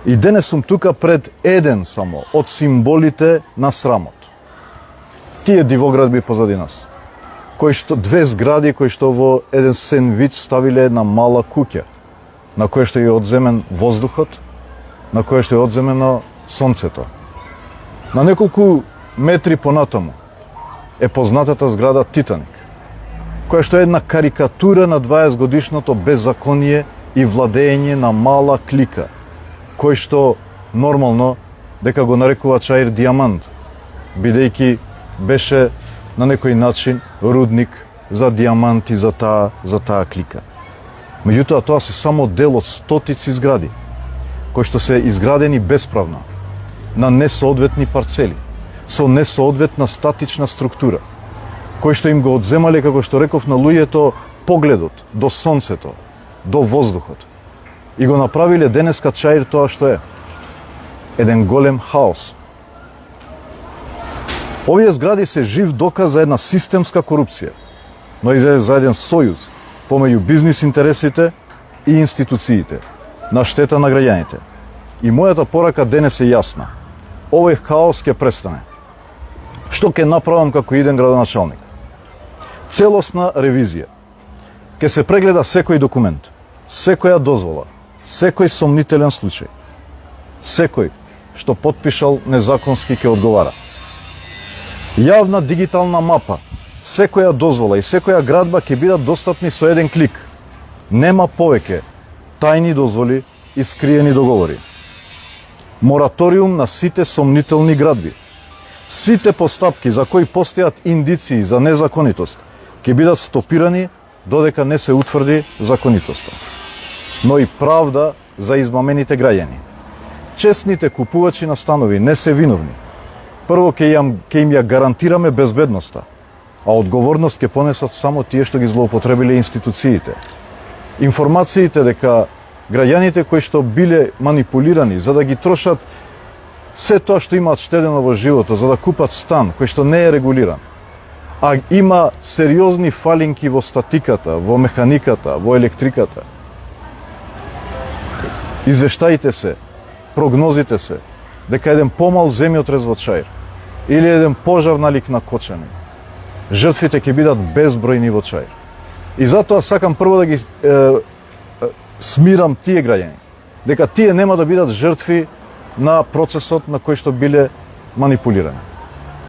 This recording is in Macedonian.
И денес сум тука пред еден само од символите на срамот. Тие дивоградби позади нас. Две згради кои што во еден сендвич ставиле една мала куќа, на која што е одземен воздухот, на која што е одземено сонцето. На неколку метри понатаму е познатата зграда Титаник, која што е една карикатура на 20-годишното беззаконие и владење на мала клика, кој што нормално дека го нарекува Чаир диамант, бидејќи беше на некој начин рудник за диаманти за таа клика. Меѓутоа тоа се само дел од стотици згради, кои што се изградени бесправно, на несоодветни парцели, со несоодветна статична структура, кои што им го одземале, како што реков, на луѓето погледот до сонцето, до воздухот. И го направиле денеска Чаир тоа што е. Еден голем хаос. Овие згради се жив доказ за една системска корупција, но и за еден сојуз помеѓу бизнис интересите и институциите, на штета на граѓаните. И мојата порака денес е јасна. Овој хаос ќе престане. Што ќе направам како иден градоначалник? Целосна ревизија. Ќе се прегледа секој документ, секоја дозвола, секој сомнителен случај. Секој што потпишал незаконски ќе одговара. Јавна дигитална мапа, секоја дозвола и секоја градба ќе бидат достапни со еден клик. Нема повеќе тајни дозволи и скриени договори. Мораториум на сите сомнителни градби. Сите постапки за кои постојат индиции за незаконитост ќе бидат стопирани додека не се утврди законитоста. Но и правда за измамените граѓани. Честните купувачи на станови не се виновни. Прво ќе им ја гарантираме безбедноста, а одговорност ќе понесат само тие што ги злоупотребиле институциите. Информациите дека граѓаните кои што биле манипулирани за да ги трошат се тоа што имаат штедено во животот, за да купат стан кој што не е регулиран, а има сериозни фалинки во статиката, во механиката, во електриката. Извештаите се, прогнозите се, дека еден помал земјотрес во Чаир или еден пожар налик на Кочани, жртвите ќе бидат безбројни во Чаир. И затоа сакам прво да ги смирам тие граѓани, дека тие нема да бидат жртви на процесот на кој што биле манипулирани.